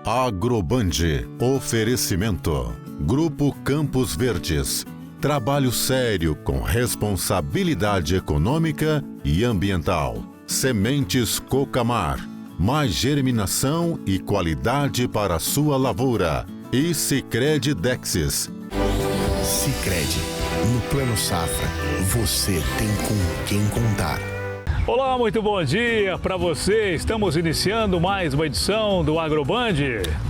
Agroband. Oferecimento. Grupo Campos Verdes. Trabalho sério com responsabilidade econômica e ambiental. Sementes Cocamar. Mais germinação e qualidade para a sua lavoura. E Sicredi Dexis. Sicredi. No Plano Safra, você tem com quem contar. Olá, muito bom dia para você. Estamos iniciando mais uma edição do Agroband.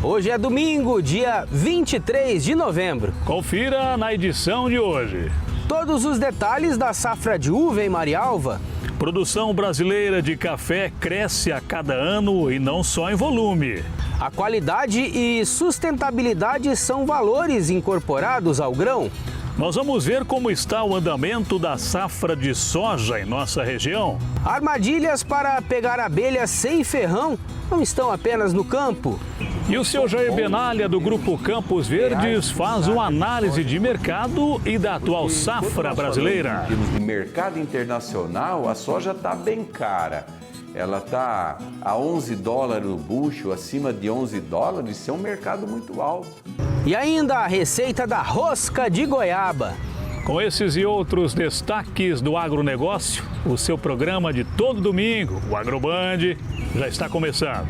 Hoje é domingo, dia 23 de novembro. Confira na edição de hoje. Todos os detalhes da safra de uva em Marialva. Produção brasileira de café cresce a cada ano e não só em volume. A qualidade e sustentabilidade são valores incorporados ao grão. Nós vamos ver como está o andamento da safra de soja em nossa região. Armadilhas para pegar abelhas sem ferrão não estão apenas no campo. E o seu Jair Benalha, do Grupo Campos Verdes, faz uma análise de mercado e da atual safra brasileira. Em termos de mercado internacional, a soja está bem cara. Ela está a 11 dólares o bushel, acima de 11 dólares, isso é um mercado muito alto. E ainda a receita da rosca de goiaba. Com esses e outros destaques do agronegócio, o seu programa de todo domingo, o Agroband, já está começando.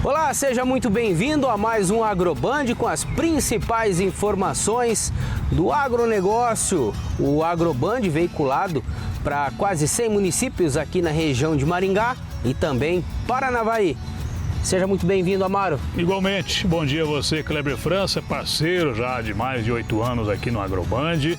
Olá, seja muito bem-vindo a mais um Agroband com as principais informações do agronegócio. O Agroband veiculado para quase 100 municípios aqui na região de Maringá e também Paranavaí. Seja muito bem-vindo, Amaro. Igualmente, bom dia a você, Kleber França, parceiro já de mais de 8 anos aqui no Agroband.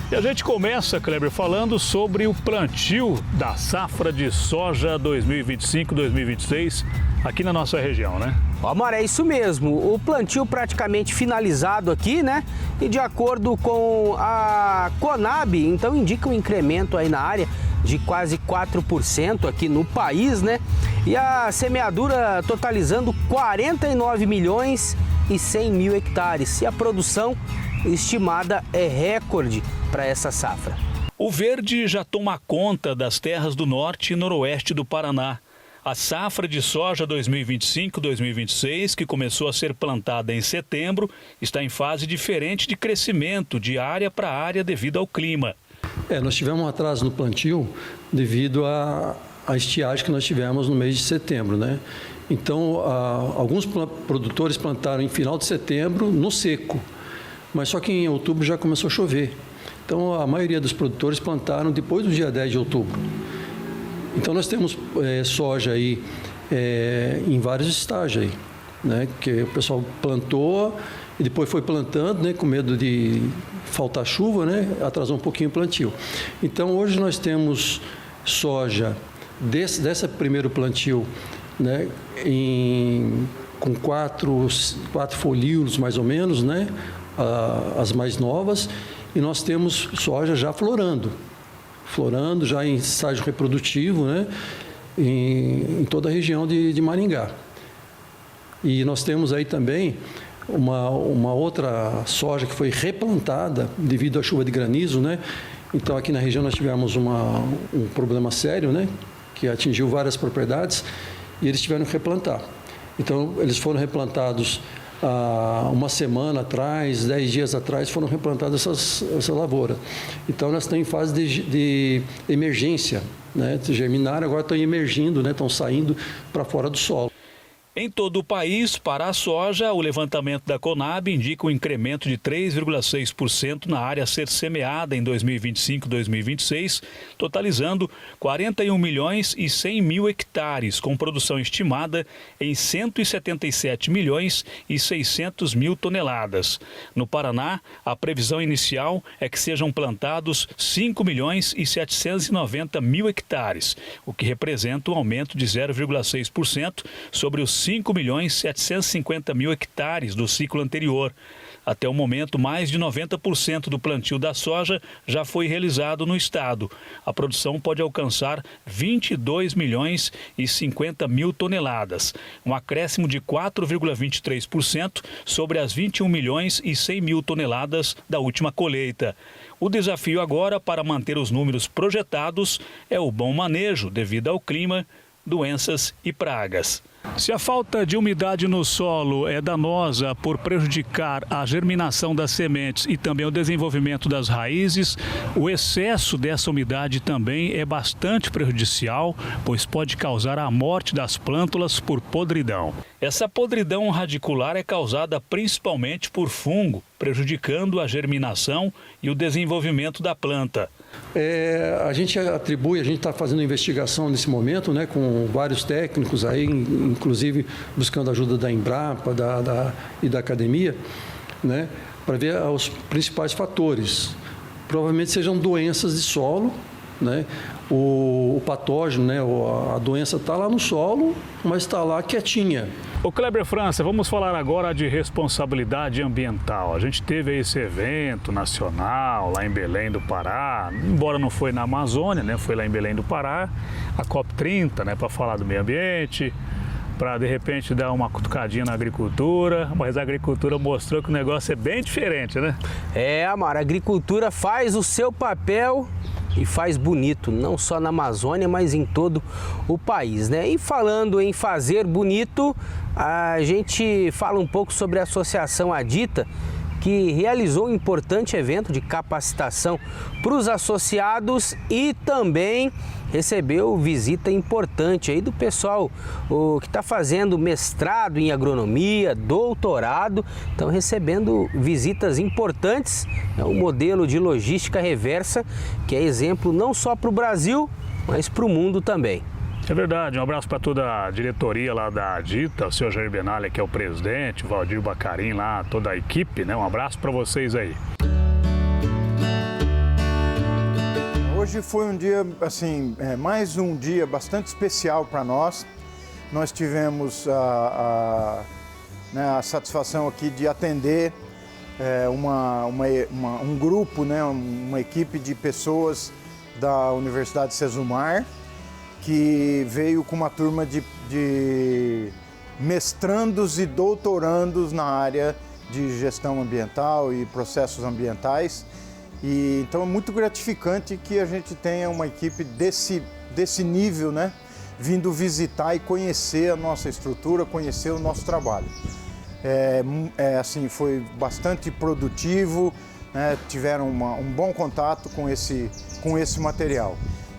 E a gente começa, Kleber, falando sobre o plantio da safra de soja 2025-2026 aqui na nossa região, né? Amaro, é isso mesmo. O plantio praticamente finalizado aqui, né? E de acordo com a Conab, então indica um incremento aí na área de quase 4% aqui no país, né? E a semeadura totalizando 49 milhões e 100 mil hectares. E a produção estimada é recorde para essa safra. O verde já toma conta das terras do norte e noroeste do Paraná. A safra de soja 2025-2026, que começou a ser plantada em setembro, está em fase diferente de crescimento de área para área devido ao clima. Nós tivemos um atraso no plantio devido à estiagem que nós tivemos no mês de setembro, né? Então, alguns produtores plantaram em final de setembro no seco, mas só que em outubro já começou a chover. Então, a maioria dos produtores plantaram depois do dia 10 de outubro. Então, nós temos soja aí em vários estágios aí, né? Que o pessoal plantou e depois foi plantando, né? Com medo de faltar chuva, né? Atrasou um pouquinho o plantio. Então, hoje nós temos soja desse primeiro plantio, né? Com quatro folíolos mais ou menos, né? As mais novas, e nós temos soja já florando já em estágio reprodutivo, né? Em toda a região de Maringá. E nós temos aí também uma outra soja que foi replantada devido à chuva de granizo, né? Então aqui na região nós tivemos um problema sério, né? Que atingiu várias propriedades e eles tiveram que replantar. Então eles foram replantados uma semana atrás, 10 dias atrás, foram replantadas essa lavoura. Então, elas estão em fase de emergência, né? Germinaram, agora estão emergindo, né? Estão saindo para fora do solo. Em todo o país, para a soja, o levantamento da Conab indica um incremento de 3,6% na área a ser semeada em 2025-2026, totalizando 41 milhões e 100 mil hectares, com produção estimada em 177 milhões e 600 mil toneladas. No Paraná, a previsão inicial é que sejam plantados 5 milhões e 790 mil hectares, o que representa um aumento de 0,6% sobre os 5 milhões 750 mil hectares do ciclo anterior. Até o momento, mais de 90% do plantio da soja já foi realizado no estado. A produção pode alcançar 22 milhões e 50 mil toneladas, um acréscimo de 4,23% sobre as 21 milhões e 100 mil toneladas da última colheita. O desafio agora para manter os números projetados é o bom manejo devido ao clima, doenças e pragas. Se a falta de umidade no solo é danosa por prejudicar a germinação das sementes e também o desenvolvimento das raízes, o excesso dessa umidade também é bastante prejudicial, pois pode causar a morte das plântulas por podridão. Essa podridão radicular é causada principalmente por fungo, prejudicando a germinação e o desenvolvimento da planta. A gente está fazendo investigação nesse momento, né, com vários técnicos aí, inclusive buscando a ajuda da Embrapa e da academia, né, para ver os principais fatores. Provavelmente sejam doenças de solo, né, o patógeno, né, a doença está lá no solo, mas está lá quietinha. Ô Kleber França, vamos falar agora de responsabilidade ambiental. A gente teve esse evento nacional lá em Belém do Pará, embora não foi na Amazônia, né? Foi lá em Belém do Pará, a COP30, né? Para falar do meio ambiente, para de repente dar uma cutucadinha na agricultura, mas a agricultura mostrou que o negócio é bem diferente, né? Amaro, a agricultura faz o seu papel e faz bonito, não só na Amazônia, mas em todo o país, né? E falando em fazer bonito, a gente fala um pouco sobre a Associação Adita, que realizou um importante evento de capacitação para os associados e também recebeu visita importante aí do pessoal que está fazendo mestrado em agronomia, doutorado, estão recebendo visitas importantes. É um modelo de logística reversa que é exemplo não só para o Brasil, mas para o mundo também. É verdade, um abraço para toda a diretoria lá da Adita, o senhor Jair Benalha, que é o presidente, o Valdir Bacarim lá, toda a equipe, né? Um abraço para vocês aí. Hoje foi um dia, assim, mais um dia bastante especial para nós. Nós tivemos a satisfação aqui de atender um grupo, né, uma equipe de pessoas da Universidade Sesumar, que veio com uma turma de mestrandos e doutorandos na área de gestão ambiental e processos ambientais. E então é muito gratificante que a gente tenha uma equipe desse nível, né, vindo visitar e conhecer a nossa estrutura, conhecer o nosso trabalho. Assim, foi bastante produtivo, né, tiveram um bom contato com esse material.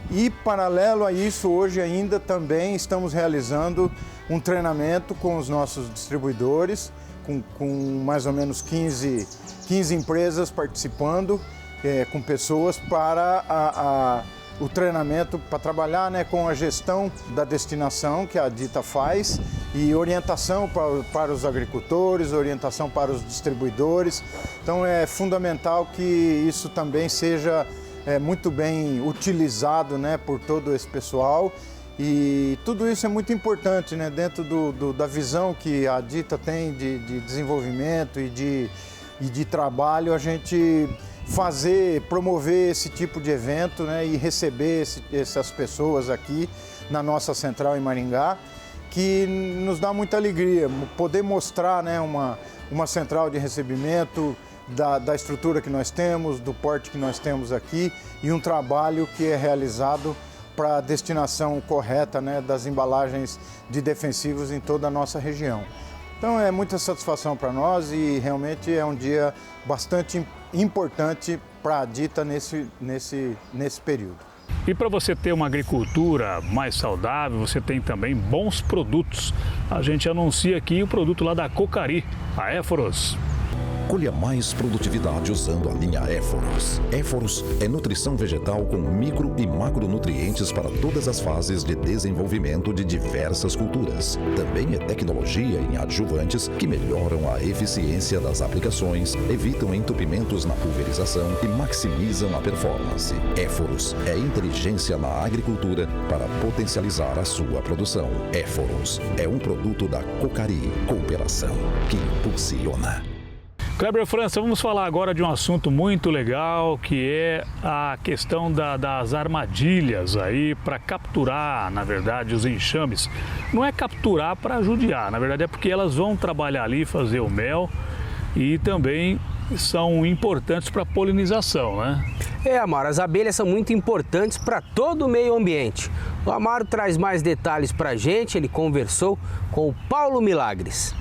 E, paralelo a isso, hoje ainda também estamos realizando um treinamento com os nossos distribuidores, com mais ou menos 15 empresas participando, com pessoas para o treinamento, para trabalhar, né, com a gestão da destinação que a Adita faz e orientação para os agricultores, orientação para os distribuidores. Então é fundamental que isso também seja muito bem utilizado, né, por todo esse pessoal, e tudo isso é muito importante, né, dentro da visão que a Adita tem de desenvolvimento e de trabalho, a gente promover esse tipo de evento, né, e receber essas pessoas aqui na nossa central em Maringá, que nos dá muita alegria poder mostrar, né, uma central de recebimento da estrutura que nós temos, do porte que nós temos aqui e um trabalho que é realizado para a destinação correta, né, das embalagens de defensivos em toda a nossa região. Então é muita satisfação para nós e realmente é um dia bastante importante para a Adita nesse período. E para você ter uma agricultura mais saudável, você tem também bons produtos. A gente anuncia aqui o produto lá da Cocari, a Éforos. Colha mais produtividade usando a linha Éforos. Éforos é nutrição vegetal com micro e macronutrientes para todas as fases de desenvolvimento de diversas culturas. Também é tecnologia em adjuvantes que melhoram a eficiência das aplicações, evitam entupimentos na pulverização e maximizam a performance. Éforos é inteligência na agricultura para potencializar a sua produção. Éforos é um produto da Cocari, cooperação que impulsiona. Kleber França, vamos falar agora de um assunto muito legal, que é a questão das armadilhas aí para capturar, na verdade, os enxames. Não é capturar para judiar, na verdade é porque elas vão trabalhar ali, fazer o mel e também são importantes para a polinização, né? Amaro, as abelhas são muito importantes para todo o meio ambiente. O Amaro traz mais detalhes para a gente, ele conversou com o Paulo Milagres.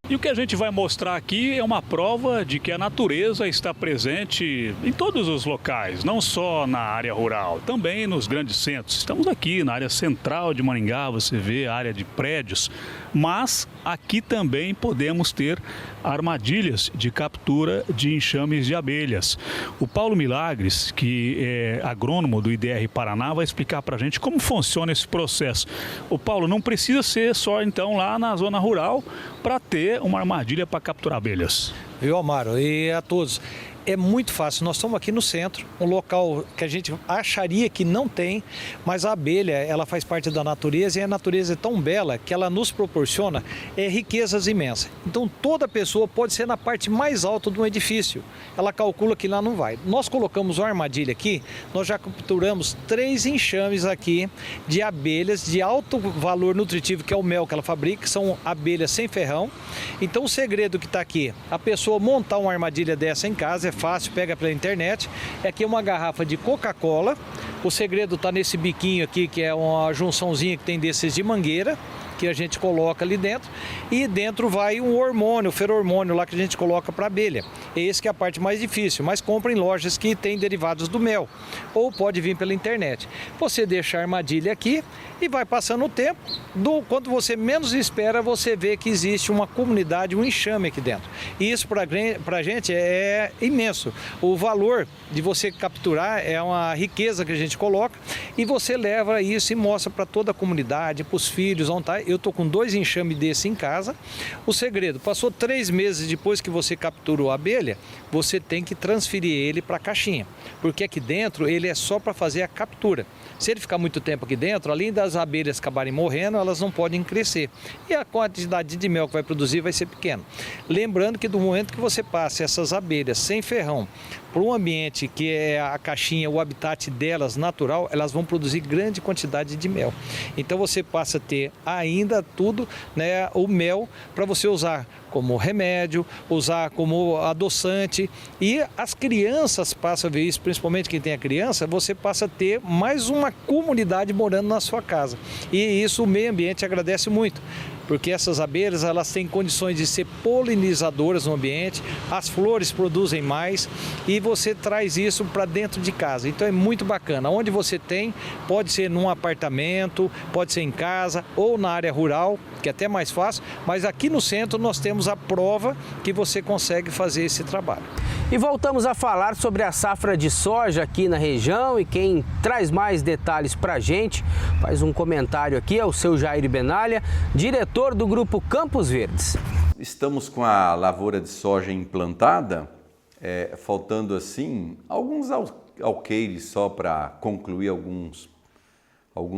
E o que a gente vai mostrar aqui é uma prova de que a natureza está presente em todos os locais, não só na área rural, também nos grandes centros. Estamos aqui na área central de Maringá, você vê a área de prédios, mas aqui também podemos ter armadilhas de captura de enxames de abelhas. O Paulo Milagres, que é agrônomo do IDR Paraná, vai explicar para a gente como funciona esse processo. O Paulo, não precisa ser só então lá na zona rural para ter uma armadilha para capturar abelhas. Viu, Amaro? E a todos. É muito fácil, nós estamos aqui no centro, um local que a gente acharia que não tem, mas a abelha, ela faz parte da natureza e a natureza é tão bela que ela nos proporciona riquezas imensas. Então toda pessoa pode ser na parte mais alta de um edifício, ela calcula que lá não vai. Nós colocamos uma armadilha aqui, nós já capturamos 3 enxames aqui de abelhas de alto valor nutritivo, que é o mel que ela fabrica, que são abelhas sem ferrão. Então o segredo que está aqui, a pessoa montar uma armadilha dessa em casa, é fácil, pega pela internet. Aqui é uma garrafa de Coca-Cola. O segredo está nesse biquinho aqui, que é uma junçãozinha que tem desses de mangueira, que a gente coloca ali dentro, e dentro vai um hormônio, o feromônio lá que a gente coloca para a abelha. Esse que é a parte mais difícil, mas compra em lojas que tem derivados do mel, ou pode vir pela internet. Você deixa a armadilha aqui e vai passando o tempo, quando você menos espera, você vê que existe uma comunidade, um enxame aqui dentro. E isso para a gente é imenso. O valor de você capturar é uma riqueza que a gente coloca, e você leva isso e mostra para toda a comunidade, para os filhos, onde tá. Eu estou com 2 enxames desse em casa. O segredo, passou 3 meses depois que você capturou a abelha, você tem que transferir ele para a caixinha, porque aqui dentro ele é só para fazer a captura. Se ele ficar muito tempo aqui dentro, além das abelhas acabarem morrendo, elas não podem crescer. E a quantidade de mel que vai produzir vai ser pequena. Lembrando que do momento que você passa essas abelhas sem ferrão para um ambiente que é a caixinha, o habitat delas natural, elas vão produzir grande quantidade de mel. Então você passa a ter ainda tudo, né, o mel para você usar como remédio, usar como adoçante, e as crianças passam a ver isso, principalmente quem tem a criança, você passa a ter mais uma comunidade morando na sua casa. E isso o meio ambiente agradece muito, porque essas abelhas, elas têm condições de ser polinizadoras no ambiente, as flores produzem mais e você traz isso para dentro de casa. Então é muito bacana. Onde você tem, pode ser num apartamento, pode ser em casa ou na área rural, que é até mais fácil, mas aqui no centro nós temos a prova que você consegue fazer esse trabalho. E voltamos a falar sobre a safra de soja aqui na região, e quem traz mais detalhes para a gente, faz um comentário aqui, é o seu Jair Benalha, diretor do Grupo Campos Verdes. Estamos com a lavoura de soja implantada, faltando assim alguns alqueires só para concluir alguns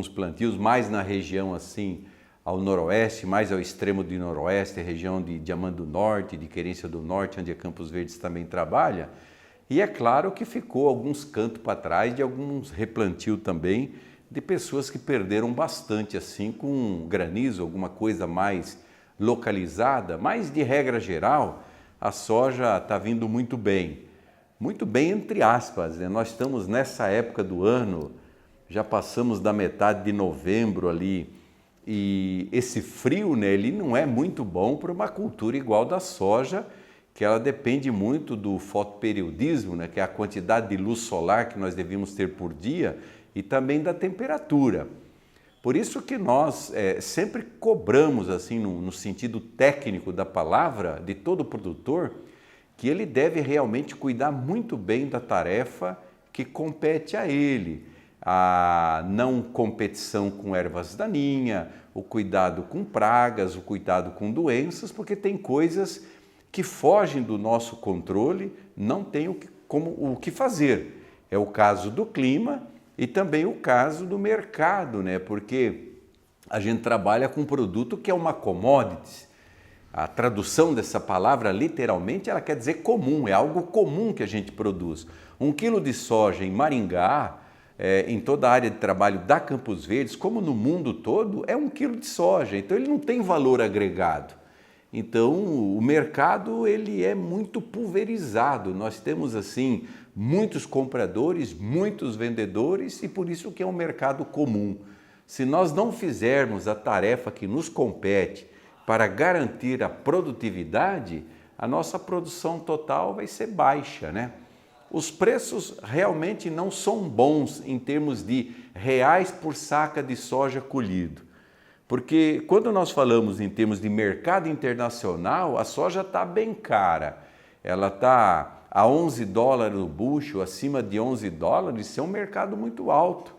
plantios, mais na região assim ao noroeste, mais ao extremo do noroeste, região de Diamant do Norte, de Querência do Norte, onde a Campos Verdes também trabalha. E é claro que ficou alguns cantos para trás de alguns replantio também de pessoas que perderam bastante assim com granizo, alguma coisa mais localizada, mas de regra geral a soja está vindo muito bem entre aspas, né? Nós estamos nessa época do ano, já passamos da metade de novembro ali, e esse frio, né, ele não é muito bom para uma cultura igual da soja, que ela depende muito do fotoperiodismo, né, que é a quantidade de luz solar que nós devemos ter por dia, e também da temperatura. Por isso que nós sempre cobramos, assim, no sentido técnico da palavra, de todo produtor, que ele deve realmente cuidar muito bem da tarefa que compete a ele. A não competição com ervas daninhas, o cuidado com pragas, o cuidado com doenças, porque tem coisas que fogem do nosso controle, não tem o que fazer. É o caso do clima e também o caso do mercado, né? Porque a gente trabalha com um produto que é uma commodity. A tradução dessa palavra, literalmente, ela quer dizer comum, é algo comum que a gente produz. 1 quilo de soja em Maringá, em toda a área de trabalho da Campos Verdes, como no mundo todo, é 1 quilo de soja. Então ele não tem valor agregado. Então, o mercado ele é muito pulverizado. Nós temos assim muitos compradores, muitos vendedores e por isso que é um mercado comum. Se nós não fizermos a tarefa que nos compete para garantir a produtividade, a nossa produção total vai ser baixa, né? Os preços realmente não são bons em termos de reais por saca de soja colhido. Porque quando nós falamos em termos de mercado internacional, a soja está bem cara. Ela está a $11 o bushel, acima de $11, isso é um mercado muito alto.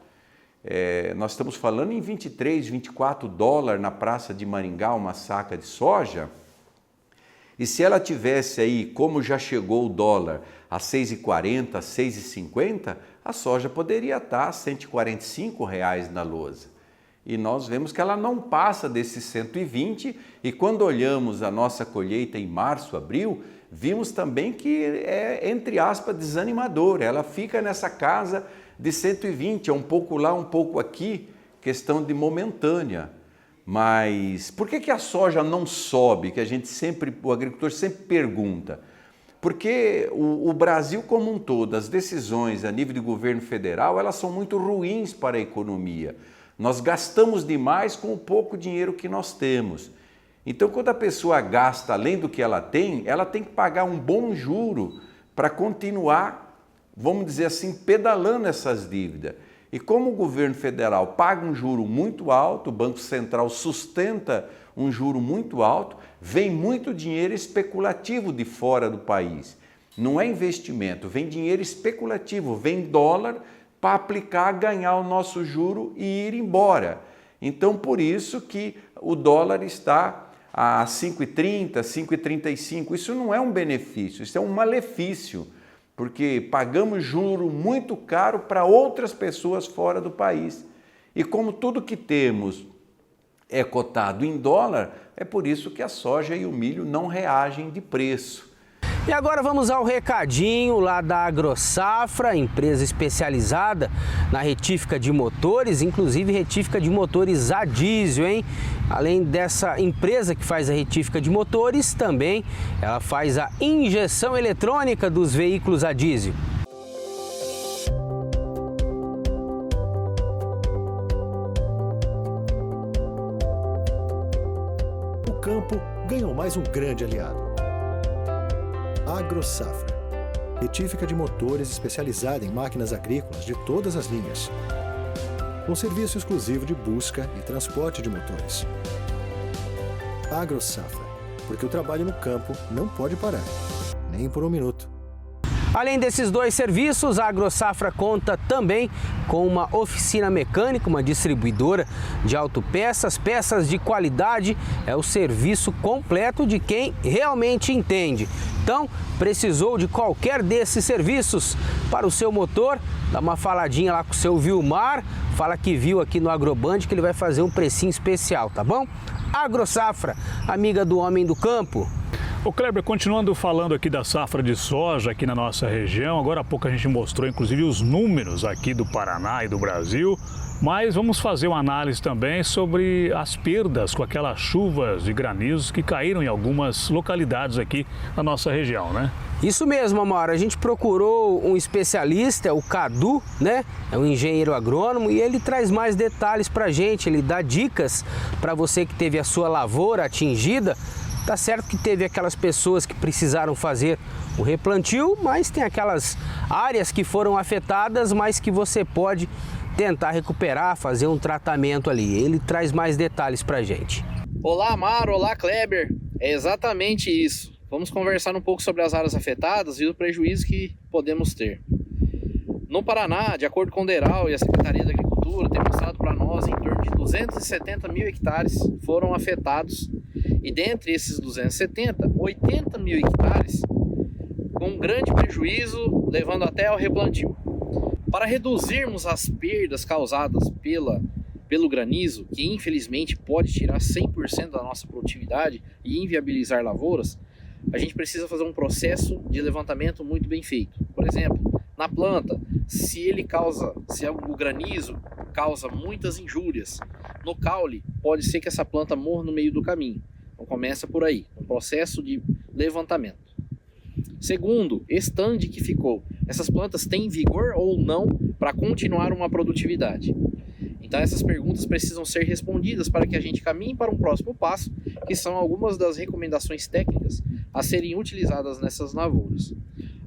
Nós estamos falando em $23, $24 na praça de Maringá, uma saca de soja. E se ela tivesse aí, como já chegou o dólar, a 6,40, 6,50, a soja poderia estar a R$145 na lousa. E nós vemos que ela não passa desses 120 e quando olhamos a nossa colheita em março, abril, vimos também que é, entre aspas, desanimadora. Ela fica nessa casa de 120, é um pouco lá, um pouco aqui, questão de momentânea. Mas por que a soja não sobe? Que o agricultor sempre pergunta. Porque o Brasil como um todo, as decisões a nível de governo federal, elas são muito ruins para a economia. Nós gastamos demais com o pouco dinheiro que nós temos. Então, quando a pessoa gasta além do que ela tem que pagar um bom juro para continuar, vamos dizer assim, pedalando essas dívidas. E como o governo federal paga um juro muito alto, o Banco Central sustenta um juro muito alto, vem muito dinheiro especulativo de fora do país. Não é investimento, vem dinheiro especulativo, vem dólar para aplicar, ganhar o nosso juro e ir embora. Então, por isso que o dólar está a 5,30, 5,35. Isso não é um benefício, isso é um malefício, porque pagamos juro muito caro para outras pessoas fora do país. E como tudo que temos é cotado em dólar, é por isso que a soja e o milho não reagem de preço. E agora vamos ao recadinho lá da AgroSafra, empresa especializada na retífica de motores, inclusive retífica de motores a diesel, hein? Além dessa empresa que faz a retífica de motores, também ela faz a injeção eletrônica dos veículos a diesel. O campo ganhou mais um grande aliado. AgroSafra, retífica de motores especializada em máquinas agrícolas de todas as linhas, com serviço exclusivo de busca e transporte de motores. AgroSafra, porque o trabalho no campo não pode parar, nem por um minuto. Além desses dois serviços, a AgroSafra conta também com uma oficina mecânica, uma distribuidora de autopeças, peças de qualidade, é o serviço completo de quem realmente entende. Então, precisou de qualquer desses serviços para o seu motor, dá uma faladinha lá com o seu Vilmar, fala que viu aqui no Agroband que ele vai fazer um precinho especial, tá bom? AgroSafra, amiga do homem do campo. Ô Kleber, continuando falando aqui da safra de soja aqui na nossa região, agora há pouco a gente mostrou inclusive os números aqui do Paraná e do Brasil, mas vamos fazer uma análise também sobre as perdas com aquelas chuvas de granizos que caíram em algumas localidades aqui na nossa região, né? Isso mesmo, Amaro. A gente procurou um especialista, o Cadu, né? É um engenheiro agrônomo e ele traz mais detalhes pra gente, ele dá dicas para você que teve a sua lavoura atingida. Tá certo que teve aquelas pessoas que precisaram fazer o replantio, mas tem aquelas áreas que foram afetadas, mas que você pode tentar recuperar, fazer um tratamento ali. Ele traz mais detalhes pra gente. Olá, Amaro, olá, Kleber. É exatamente isso. Vamos conversar um pouco sobre as áreas afetadas e o prejuízo que podemos ter. No Paraná, de acordo com o DERAL e a Secretaria da Agricultura, tem mostrado para nós em torno de 270 mil hectares foram afetados. E dentre esses 270, 80 mil hectares com um grande prejuízo, levando até ao replantio. Para reduzirmos as perdas causadas pelo granizo, que infelizmente pode tirar 100% da nossa produtividade e inviabilizar lavouras, a gente precisa fazer um processo de levantamento muito bem feito. Por exemplo, na planta, se o granizo causa muitas injúrias, no caule pode ser que essa planta morra no meio do caminho. Então começa por aí, um processo de levantamento. Segundo, stand que ficou. Essas plantas têm vigor ou não para continuar uma produtividade? Então essas perguntas precisam ser respondidas para que a gente caminhe para um próximo passo, que são algumas das recomendações técnicas a serem utilizadas nessas lavouras.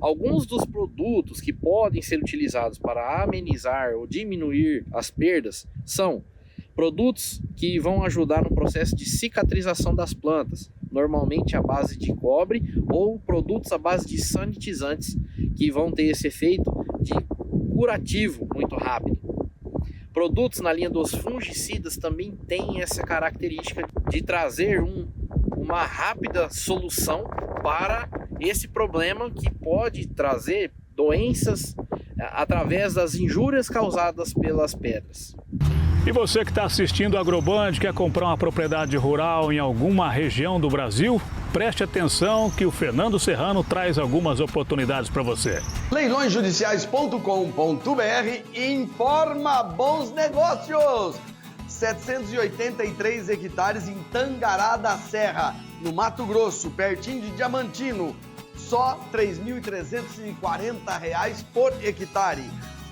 Alguns dos produtos que podem ser utilizados para amenizar ou diminuir as perdas são produtos que vão ajudar no processo de cicatrização das plantas, normalmente à base de cobre, ou produtos à base de sanitizantes, que vão ter esse efeito de curativo muito rápido. Produtos na linha dos fungicidas também têm essa característica de trazer uma rápida solução para esse problema que pode trazer doenças através das injúrias causadas pelas pedras. E você que está assistindo o Agroband, quer comprar uma propriedade rural em alguma região do Brasil? Preste atenção que o Fernando Serrano traz algumas oportunidades para você. Leilõesjudiciais.com.br informa bons negócios. 783 hectares em Tangará da Serra, no Mato Grosso, pertinho de Diamantino. Só R$ 3.340 por hectare.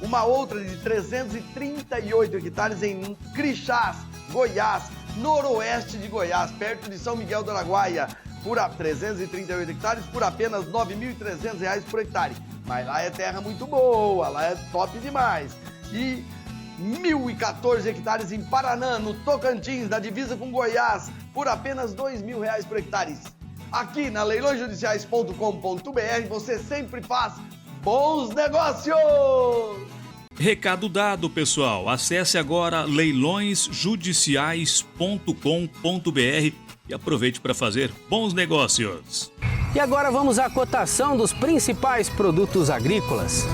Uma outra de 338 hectares em Crixás, Goiás, noroeste de Goiás, perto de São Miguel do Araguaia, por 338 hectares por apenas R$ 9.300 por hectare. Mas lá é terra muito boa, lá é top demais. E 1.014 hectares em Paraná, no Tocantins, na divisa com Goiás, por apenas R$ 2.000 por hectare. Aqui na leilõesjudiciais.com.br você sempre faz bons negócios! Recado dado, pessoal. Acesse agora leilõesjudiciais.com.br e aproveite para fazer bons negócios. E agora vamos à cotação dos principais produtos agrícolas.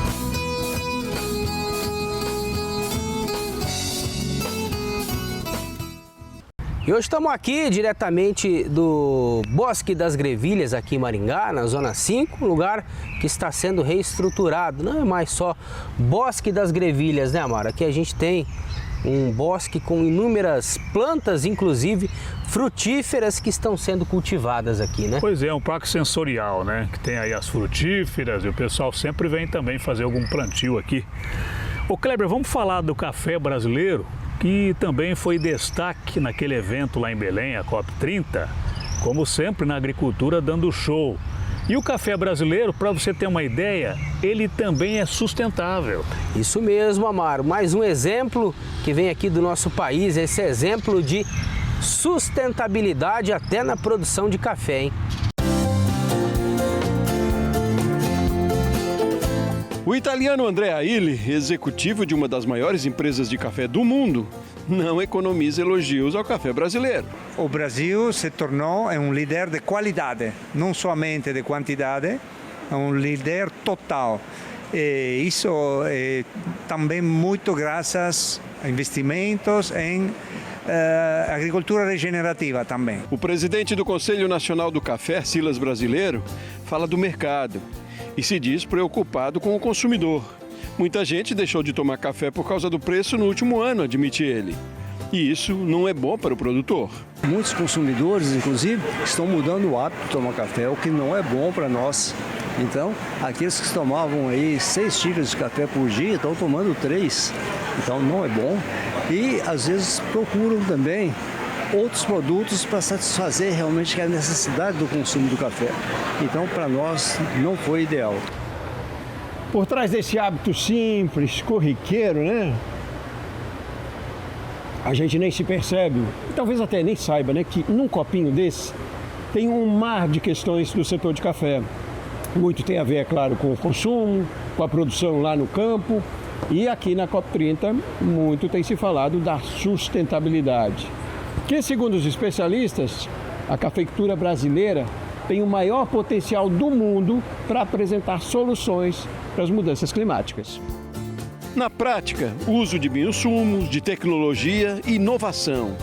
E hoje estamos aqui diretamente do Bosque das Grevilhas, aqui em Maringá, na Zona 5, um lugar que está sendo reestruturado. Não é mais só Bosque das Grevilhas, né, Amara? Aqui a gente tem um bosque com inúmeras plantas, inclusive frutíferas, que estão sendo cultivadas aqui, né? Pois é, um parque sensorial, né? Que tem aí as frutíferas e o pessoal sempre vem também fazer algum plantio aqui. Ô Kleber, vamos falar do café brasileiro, que também foi destaque naquele evento lá em Belém, a COP30, como sempre na agricultura dando show. E o café brasileiro, para você ter uma ideia, ele também é sustentável. Isso mesmo, Amaro. Mais um exemplo que vem aqui do nosso país, esse exemplo de sustentabilidade até na produção de café, hein? O italiano Andrea Illy, executivo de uma das maiores empresas de café do mundo, não economiza elogios ao café brasileiro. O Brasil se tornou um líder de qualidade, não somente de quantidade, é um líder total. E isso é também muito graças a investimentos em agricultura regenerativa também. O presidente do Conselho Nacional do Café, Silas Brasileiro, fala do mercado e se diz preocupado com o consumidor. Muita gente deixou de tomar café por causa do preço no último ano, admite ele. E isso não é bom para o produtor. Muitos consumidores, inclusive, estão mudando o hábito de tomar café, o que não é bom para nós. Então, aqueles que tomavam aí 6 xícaras de café por dia estão tomando 3. Então, não é bom. E, às vezes, procuram também outros produtos para satisfazer realmente a necessidade do consumo do café. Então, para nós, não foi ideal. Por trás desse hábito simples, corriqueiro, né? A gente nem se percebe, talvez até nem saiba, né? Que num copinho desse tem um mar de questões do setor de café. Muito tem a ver, é claro, com o consumo, com a produção lá no campo. E aqui na COP30, muito tem se falado da sustentabilidade. Que, segundo os especialistas, a cafeicultura brasileira tem o maior potencial do mundo para apresentar soluções para as mudanças climáticas. Na prática, uso de bioinsumos, de tecnologia e inovação.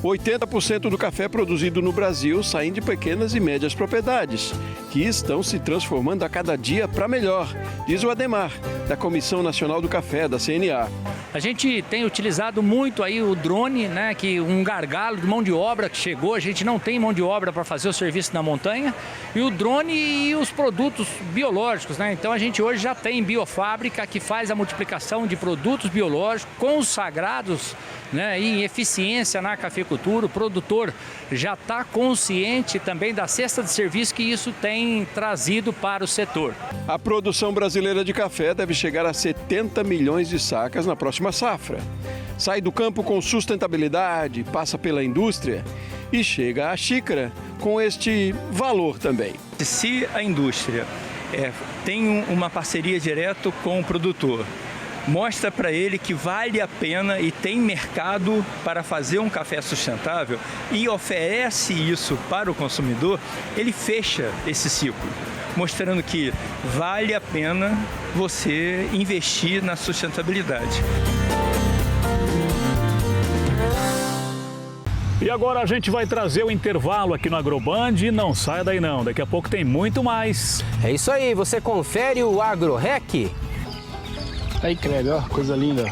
80% do café produzido no Brasil saem de pequenas e médias propriedades, que estão se transformando a cada dia para melhor, diz o Ademar, da Comissão Nacional do Café, da CNA. A gente tem utilizado muito aí o drone, né, que um gargalo de mão de obra que chegou, a gente não tem mão de obra para fazer o serviço na montanha, e o drone e os produtos biológicos, né? Então a gente hoje já tem biofábrica que faz a multiplicação de produtos biológicos consagrados, né, em eficiência na cafeicultura. O produtor já está consciente também da cesta de serviço que isso tem trazido para o setor. A produção brasileira de café deve chegar a 70 milhões de sacas na próxima safra. Sai do campo com sustentabilidade, passa pela indústria e chega à xícara com este valor também. Se a indústria tem uma parceria direta com o produtor, mostra para ele que vale a pena e tem mercado para fazer um café sustentável e oferece isso para o consumidor, ele fecha esse ciclo, mostrando que vale a pena você investir na sustentabilidade. E agora a gente vai trazer o intervalo aqui no Agroband e não saia daí não, daqui a pouco tem muito mais. É isso aí, você confere o AgroRec. Aí, Cred, ó, coisa linda.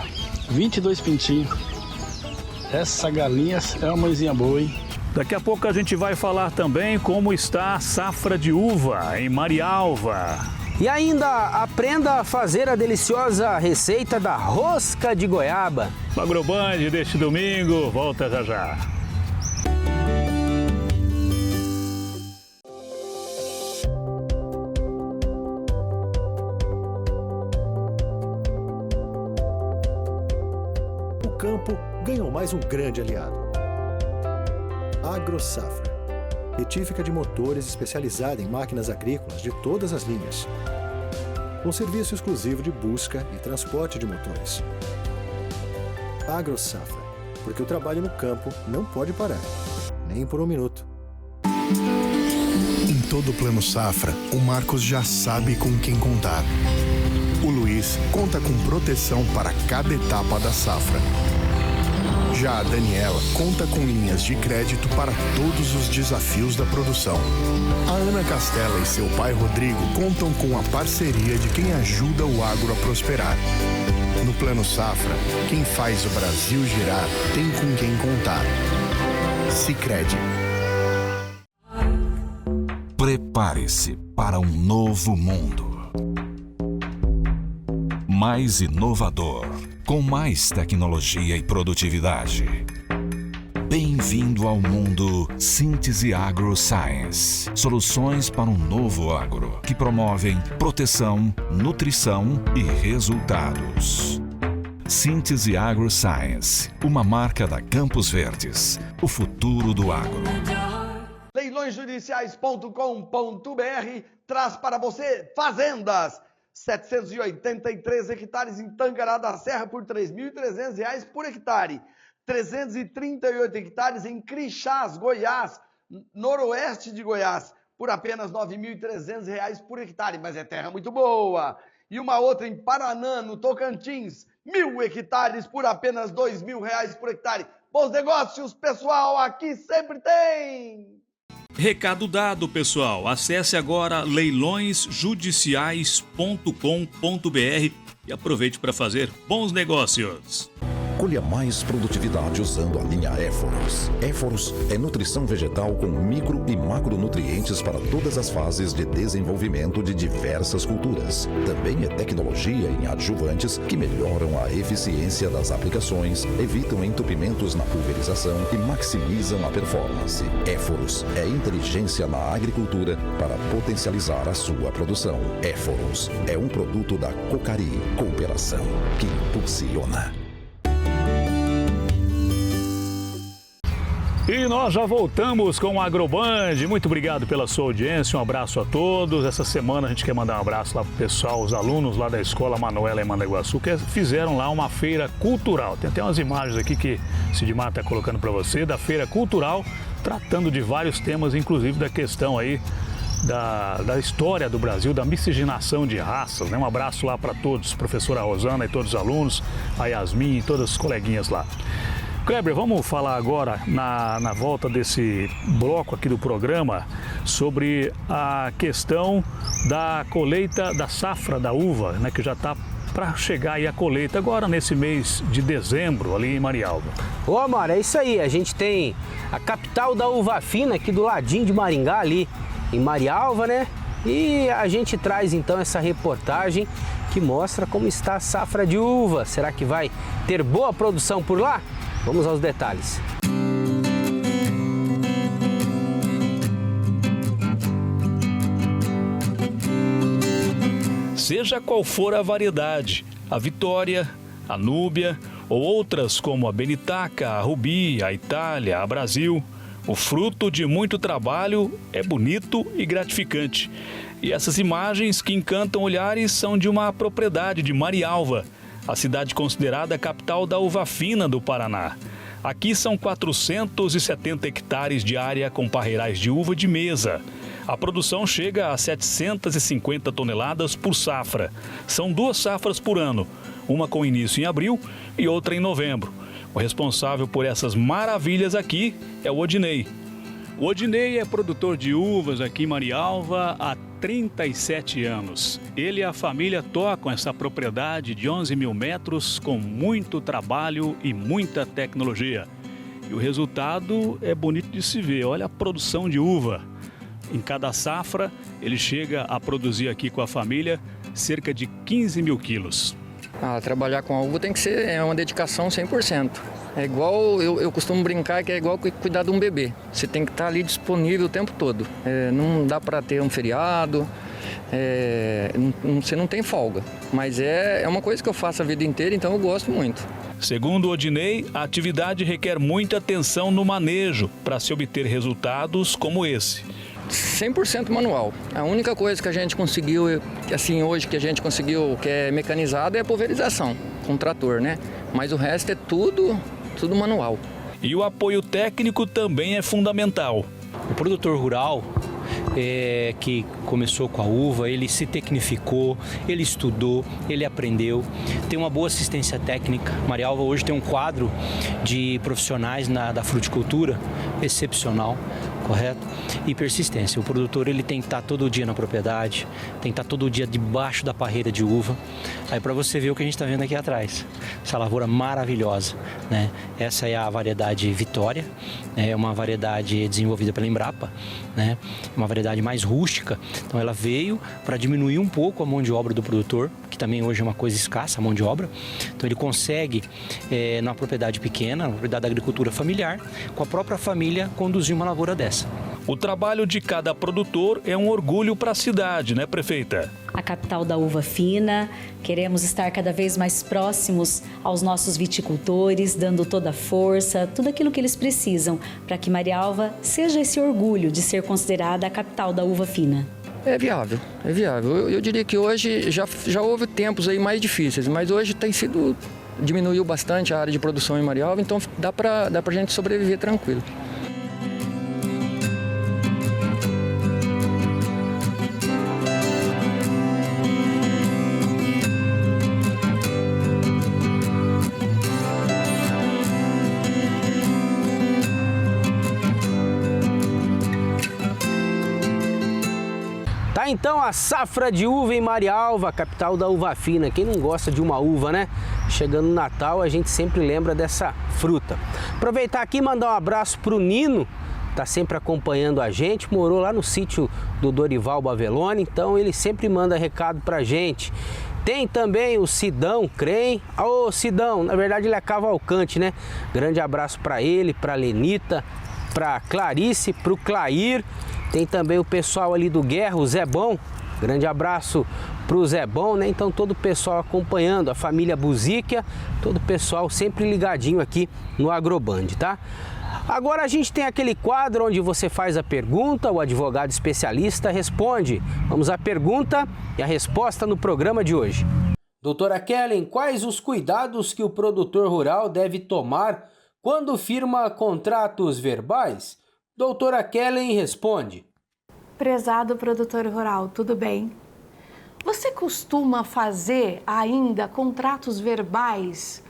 22 pintinhos. Essa galinha é uma mãezinha boa, hein? Daqui a pouco a gente vai falar também como está a safra de uva em Marialva. E ainda aprenda a fazer a deliciosa receita da rosca de goiaba. O Agroband deste domingo volta já já. O campo ganhou mais um grande aliado. AgroSafra, retífica de motores especializada em máquinas agrícolas de todas as linhas, com serviço exclusivo de busca e transporte de motores. AgroSafra, porque o trabalho no campo não pode parar, nem por um minuto. Em todo o Plano Safra, o Marcos já sabe com quem contar. O Luiz conta com proteção para cada etapa da safra. Já a Daniela conta com linhas de crédito para todos os desafios da produção. A Ana Castela e seu pai Rodrigo contam com a parceria de quem ajuda o agro a prosperar. No Plano Safra, quem faz o Brasil girar tem com quem contar. Sicredi. Prepare-se para um novo mundo. Mais inovador, com mais tecnologia e produtividade. Bem-vindo ao mundo Síntese AgroScience. Soluções para um novo agro, que promovem proteção, nutrição e resultados. Síntese AgroScience, uma marca da Campos Verdes, o futuro do agro. Leilõesjudiciais.com.br traz para você fazendas. 783 hectares em Tangará da Serra por R$ 3.300 por hectare. 338 hectares em Crixás, Goiás, noroeste de Goiás, por apenas R$ 9.300 por hectare. Mas é terra muito boa. E uma outra em Paraná, no Tocantins, 1.000 hectares por apenas R$ 2.000 por hectare. Bons negócios, pessoal, aqui sempre tem! Recado dado, pessoal. Acesse agora leilõesjudiciais.com.br e aproveite para fazer bons negócios. Colha mais produtividade usando a linha Éforos. Éforos é nutrição vegetal com micro e macronutrientes para todas as fases de desenvolvimento de diversas culturas. Também é tecnologia em adjuvantes que melhoram a eficiência das aplicações, evitam entupimentos na pulverização e maximizam a performance. Éforos é inteligência na agricultura para potencializar a sua produção. Éforos é um produto da Cocari, cooperação que impulsiona. E nós já voltamos com o Agroband. Muito obrigado pela sua audiência, um abraço a todos. Essa semana a gente quer mandar um abraço lá pro pessoal, os alunos lá da Escola Manuela em Mandaguaçu, que fizeram lá uma feira cultural. Tem até umas imagens aqui que o Sidmar está colocando para você, da feira cultural, tratando de vários temas, inclusive da questão aí da história do Brasil, da miscigenação de raças, né? Um abraço lá para todos, professora Rosana e todos os alunos, a Yasmin e todas as coleguinhas lá. Kleber, vamos falar agora, na volta desse bloco aqui do programa, sobre a questão da colheita da safra da uva, né, que já está para chegar aí a colheita agora nesse mês de dezembro, ali em Marialva. Ô, Amaro, é isso aí. A gente tem a capital da uva fina aqui do ladinho de Maringá, ali em Marialva, né? E a gente traz então essa reportagem que mostra como está a safra de uva. Será que vai ter boa produção por lá? Vamos aos detalhes. Seja qual for a variedade, a Vitória, a Núbia ou outras como a Benitaca, a Rubi, a Itália, a Brasil, o fruto de muito trabalho é bonito e gratificante. E essas imagens que encantam olhares são de uma propriedade de Marialva, a cidade considerada a capital da uva fina do Paraná. Aqui são 470 hectares de área com parreirais de uva de mesa. A produção chega a 750 toneladas por safra. São 2 safras por ano, uma com início em abril e outra em novembro. O responsável por essas maravilhas aqui é o Odinei. O Odinei é produtor de uvas aqui em Marialva há 37 anos. Ele e a família tocam essa propriedade de 11 mil metros com muito trabalho e muita tecnologia. E o resultado é bonito de se ver. Olha a produção de uva. Em cada safra, ele chega a produzir aqui com a família cerca de 15 mil quilos. Trabalhar com a uva tem que ser uma dedicação 100%. É igual, eu costumo brincar que é igual cuidar de um bebê. Você tem que estar ali disponível o tempo todo. Não dá para ter um feriado, você não tem folga. Mas é uma coisa que eu faço a vida inteira, então eu gosto muito. Segundo o Odinei, a atividade requer muita atenção no manejo para se obter resultados como esse. 100% manual. A única coisa que a gente conseguiu, assim, hoje que a gente conseguiu, que é mecanizado, é a pulverização com trator, né? Mas o resto é tudo manual. E o apoio técnico também é fundamental. O produtor rural que começou com a uva, ele se tecnificou, ele estudou, ele aprendeu, tem uma boa assistência técnica. Marialva hoje tem um quadro de profissionais da fruticultura excepcional, correto? E persistência. O produtor ele tem que estar todo dia na propriedade, tem que estar todo dia debaixo da parreira de uva. Aí para você ver o que a gente está vendo aqui atrás, essa lavoura maravilhosa, né? Essa é a variedade Vitória, é uma variedade desenvolvida pela Embrapa, né? Uma variedade mais rústica. Então ela veio para diminuir um pouco a mão de obra do produtor, que também hoje é uma coisa escassa, a mão de obra. Então ele consegue, na propriedade pequena, na propriedade da agricultura familiar, com a própria família, conduzir uma lavoura dessa. O trabalho de cada produtor é um orgulho para a cidade, né, prefeita? A capital da uva fina, queremos estar cada vez mais próximos aos nossos viticultores, dando toda a força, tudo aquilo que eles precisam, para que Marialva seja esse orgulho de ser considerada a capital da uva fina. É viável, é viável. Eu diria que hoje já houve tempos aí mais difíceis, mas hoje diminuiu bastante a área de produção em Marialva, então dá pra gente sobreviver tranquilo. Tá então a safra de uva em Marialva, capital da uva fina. Quem não gosta de uma uva, né? Chegando no Natal, a gente sempre lembra dessa fruta. Aproveitar aqui e mandar um abraço pro Nino, tá sempre acompanhando a gente, morou lá no sítio do Dorival Bavelone, então ele sempre manda recado pra gente. Tem também o Sidão Crem. Ô Sidão, na verdade ele é Cavalcante, né? Grande abraço para ele, para Lenita, para Clarice, para o Clair. Tem também o pessoal ali do Guerra, o Zé Bom. Grande abraço para o Zé Bom, né? Então todo o pessoal acompanhando, a família Buzíquia, todo o pessoal sempre ligadinho aqui no Agroband, tá? Agora a gente tem aquele quadro onde você faz a pergunta, o advogado especialista responde. Vamos à pergunta e a resposta no programa de hoje. Doutora Kellen, quais os cuidados que o produtor rural deve tomar quando firma contratos verbais? Doutora Kellen responde. Prezado produtor rural, tudo bem? Você costuma fazer ainda contratos verbais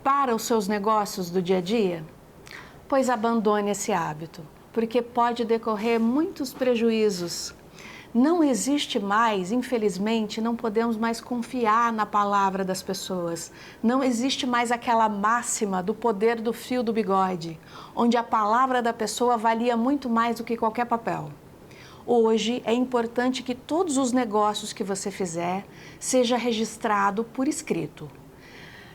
para os seus negócios do dia a dia? Pois abandone esse hábito, porque pode decorrer muitos prejuízos. Não existe mais, infelizmente, não podemos mais confiar na palavra das pessoas. Não existe mais aquela máxima do poder do fio do bigode, onde a palavra da pessoa valia muito mais do que qualquer papel. Hoje é importante que todos os negócios que você fizer seja registrado por escrito.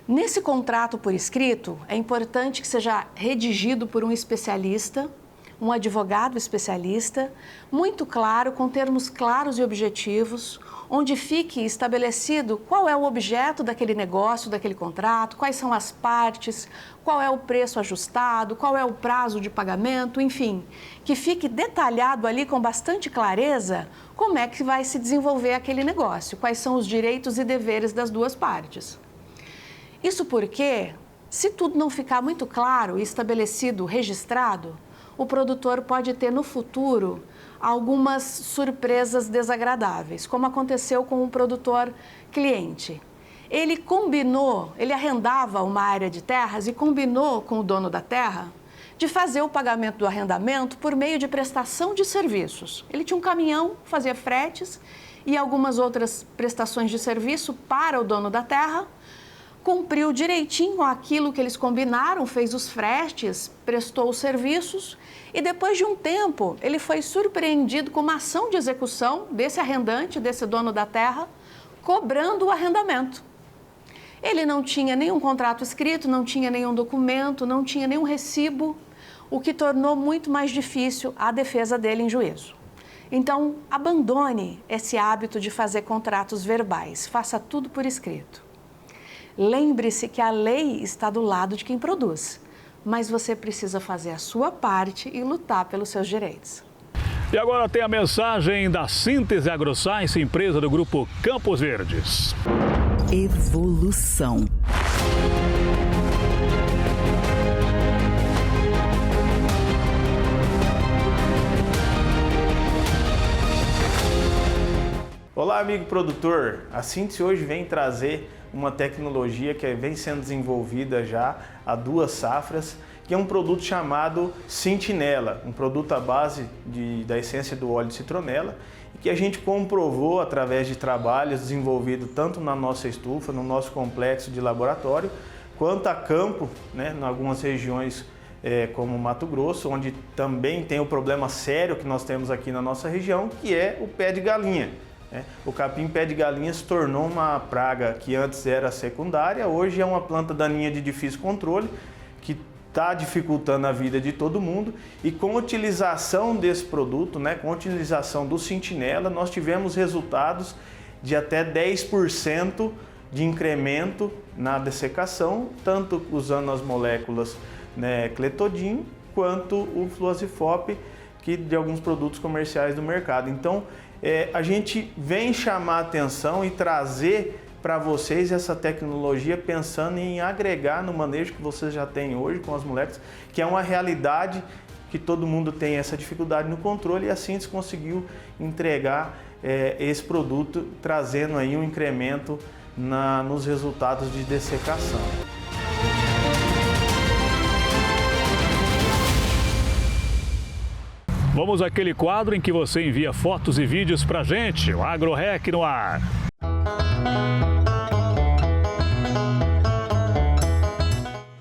Nesse contrato por escrito, é importante que seja redigido por um especialista, um advogado especialista, muito claro, com termos claros e objetivos, onde fique estabelecido qual é o objeto daquele negócio, daquele contrato, quais são as partes, qual é o preço ajustado, qual é o prazo de pagamento, enfim, que fique detalhado ali com bastante clareza como é que vai se desenvolver aquele negócio, quais são os direitos e deveres das duas partes. Isso porque, se tudo não ficar muito claro, estabelecido, registrado, o produtor pode ter no futuro algumas surpresas desagradáveis, como aconteceu com um produtor cliente. Ele arrendava uma área de terras e combinou com o dono da terra de fazer o pagamento do arrendamento por meio de prestação de serviços. Ele tinha um caminhão, fazia fretes e algumas outras prestações de serviço para o dono da terra, cumpriu direitinho aquilo que eles combinaram, fez os fretes, prestou os serviços e depois de um tempo ele foi surpreendido com uma ação de execução desse arrendante, desse dono da terra, cobrando o arrendamento. Ele não tinha nenhum contrato escrito, não tinha nenhum documento, não tinha nenhum recibo, o que tornou muito mais difícil a defesa dele em juízo. Então, abandone esse hábito de fazer contratos verbais, faça tudo por escrito. Lembre-se que a lei está do lado de quem produz, mas você precisa fazer a sua parte e lutar pelos seus direitos. E agora tem a mensagem da Síntese AgroScience, empresa do grupo Campos Verdes. Evolução. Olá, amigo produtor. A Síntese hoje vem trazer uma tecnologia que vem sendo desenvolvida já há 2 safras, que é um produto chamado Sentinela, um produto à base da essência do óleo de citronela, e que a gente comprovou através de trabalhos desenvolvidos tanto na nossa estufa, no nosso complexo de laboratório, quanto a campo, né, em algumas regiões como Mato Grosso, onde também tem o problema sério que nós temos aqui na nossa região, que é o pé de galinha. O capim pé de galinha se tornou uma praga que antes era secundária, hoje é uma planta daninha de difícil controle, que está dificultando a vida de todo mundo, e com a utilização desse produto, com a utilização do Sentinela, nós tivemos resultados de até 10% de incremento na dessecação, tanto usando as moléculas Clethodim, quanto o Fluazifop, que de alguns produtos comerciais do mercado. Então, a gente vem chamar a atenção e trazer para vocês essa tecnologia pensando em agregar no manejo que vocês já têm hoje com as moléculas, que é uma realidade que todo mundo tem essa dificuldade no controle, e a Síntese conseguiu entregar esse produto, trazendo aí um incremento nos resultados de dessecação. Vamos àquele quadro em que você envia fotos e vídeos pra gente, o AgroRec no ar.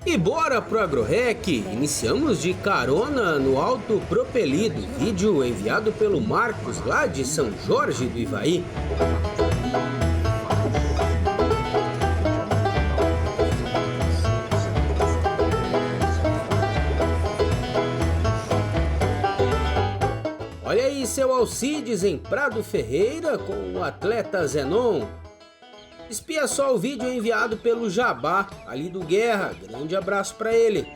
E bora pro AgroRec! Iniciamos de carona no Alto Propelido, vídeo enviado pelo Marcos, lá de São Jorge do Ivaí. Olha aí seu Alcides em Prado Ferreira com o atleta Zenon. Espia só o vídeo enviado pelo Jabá, ali do Guerra. Grande abraço para ele.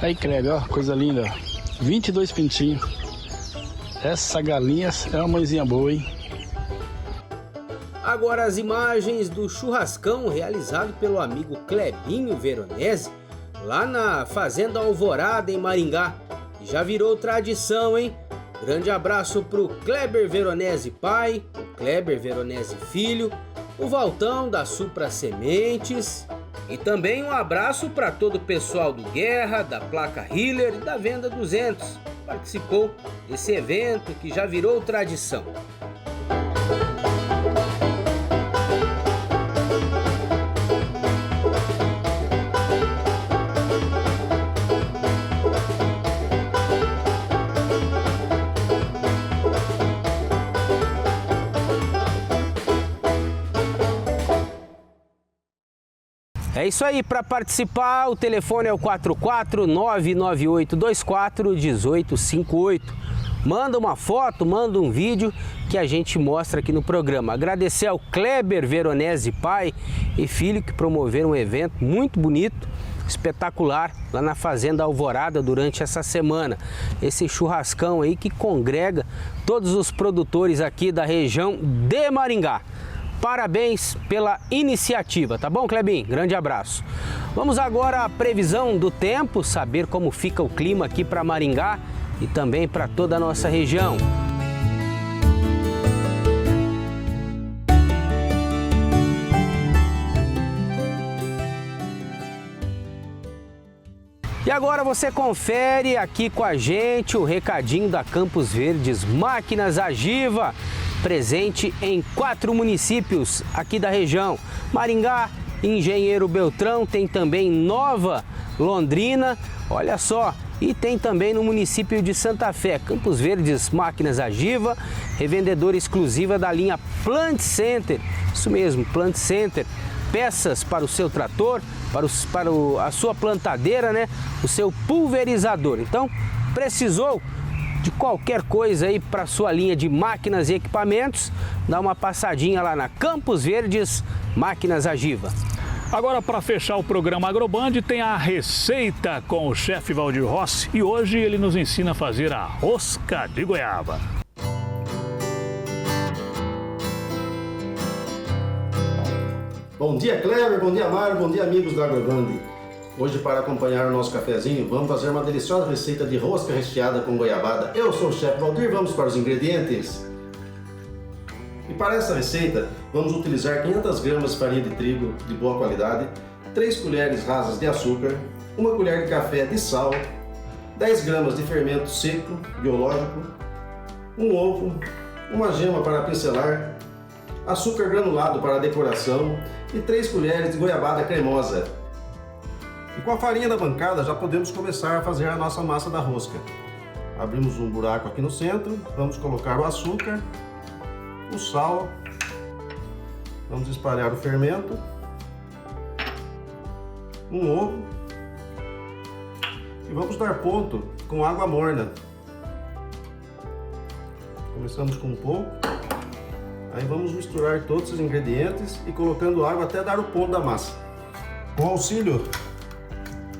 Aí, Kleber, ó, coisa linda. 22 pintinhos. Essa galinha é uma mãezinha boa, hein? Agora as imagens do churrascão realizado pelo amigo Clebinho Veronese, lá na Fazenda Alvorada, em Maringá. Já virou tradição, hein? Grande abraço para o Kleber Veronese pai, o Kleber Veronese filho, o Valtão da Supra Sementes e também um abraço para todo o pessoal do Guerra, da Placa Hiller e da Venda 200, que participou desse evento que já virou tradição. É isso aí, para participar o telefone é o 44998241858. Manda uma foto, manda um vídeo que a gente mostra aqui no programa. Agradecer ao Kleber Veronese pai e filho que promoveram um evento muito bonito, espetacular, lá na Fazenda Alvorada durante essa semana. Esse churrascão aí que congrega todos os produtores aqui da região de Maringá. Parabéns pela iniciativa, tá bom, Clebinho? Grande abraço. Vamos agora à previsão do tempo, saber como fica o clima aqui para Maringá e também para toda a nossa região. E agora você confere aqui com a gente o recadinho da Campos Verdes Máquinas Agiva, presente em 4 municípios aqui da região. Maringá, Engenheiro Beltrão, tem também Nova Londrina, olha só, e tem também no município de Santa Fé. Campos Verdes Máquinas Agiva, revendedora exclusiva da linha Plant Center, isso mesmo, Plant Center, peças para o seu trator, para a sua plantadeira, né? O seu pulverizador. Então, precisou de qualquer coisa aí para sua linha de máquinas e equipamentos, dá uma passadinha lá na Campos Verdes Máquinas Agiva. Agora, para fechar o programa Agroband, tem a receita com o chefe Valdir Rossi e hoje ele nos ensina a fazer a rosca de goiaba. Bom dia, Kleber, bom dia, Mário, bom dia, amigos da Agroband. Hoje, para acompanhar o nosso cafezinho, vamos fazer uma deliciosa receita de rosca recheada com goiabada. Eu sou o chefe Valdir, vamos para os ingredientes. E para essa receita, vamos utilizar 500 gramas de farinha de trigo de boa qualidade, 3 colheres rasas de açúcar, 1 colher de café de sal, 10 gramas de fermento seco, biológico, 1 ovo, uma gema para pincelar, açúcar granulado para decoração e 3 colheres de goiabada cremosa. E com a farinha da bancada já podemos começar a fazer a nossa massa da rosca. Abrimos um buraco aqui no centro, vamos colocar o açúcar, o sal, vamos espalhar o fermento, um ovo e vamos dar ponto com água morna. Começamos com um pouco, aí vamos misturar todos os ingredientes e colocando água até dar o ponto da massa. Com auxílio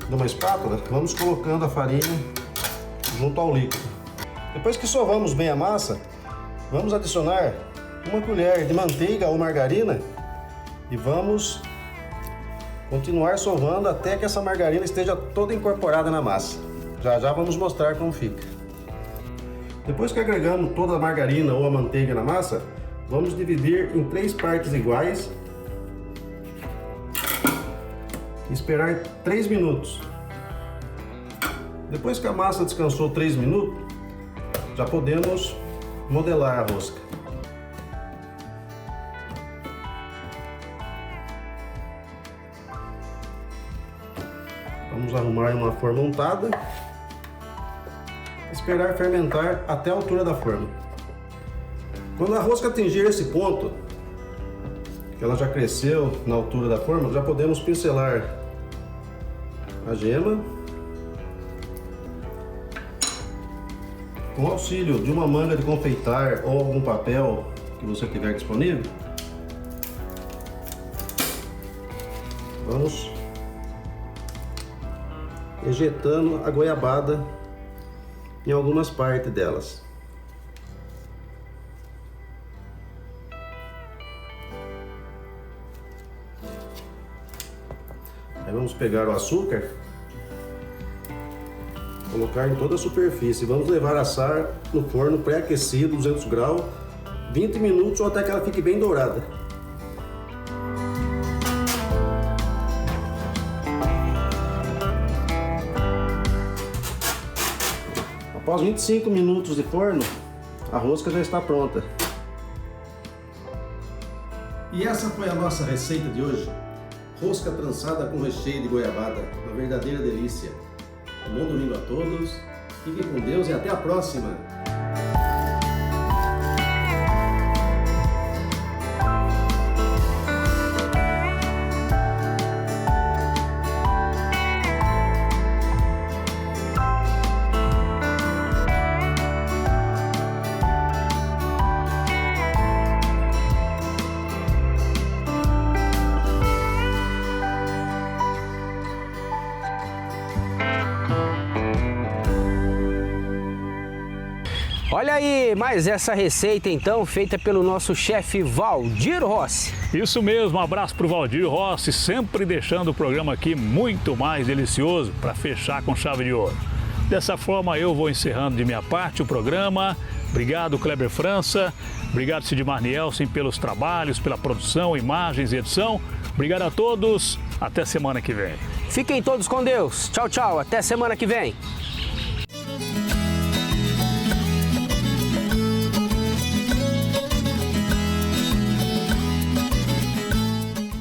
de uma espátula, vamos colocando a farinha junto ao líquido. Depois que sovamos bem a massa, vamos adicionar 1 colher de manteiga ou margarina e vamos continuar sovando até que essa margarina esteja toda incorporada na massa. Já já vamos mostrar como fica. Depois que agregamos toda a margarina ou a manteiga na massa, vamos dividir em 3 partes iguais e esperar 3 minutos. Depois que a massa descansou 3 minutos, já podemos modelar a rosca. Vamos arrumar uma forma untada, esperar fermentar até a altura da forma. Quando a rosca atingir esse ponto, que ela já cresceu na altura da forma, já podemos pincelar a gema. Com auxílio de uma manga de confeitar ou algum papel que você tiver disponível, vamos injetando a goiabada em algumas partes delas. Aí vamos pegar o açúcar, colocar em toda a superfície. Vamos levar a assar no forno pré-aquecido, 200 graus, 20 minutos ou até que ela fique bem dourada. Após 25 minutos de forno, a rosca já está pronta. E essa foi a nossa receita de hoje. Rosca trançada com recheio de goiabada, uma verdadeira delícia. Um bom domingo a todos, fiquem com Deus e até a próxima! Olha aí, mais essa receita então, feita pelo nosso chefe Valdir Rossi. Isso mesmo, um abraço para o Valdir Rossi, sempre deixando o programa aqui muito mais delicioso para fechar com chave de ouro. Dessa forma eu vou encerrando de minha parte o programa. Obrigado, Kleber França. Obrigado, Sidmar Nielsen, pelos trabalhos, pela produção, imagens e edição. Obrigado a todos. Até semana que vem. Fiquem todos com Deus. Tchau, tchau. Até semana que vem.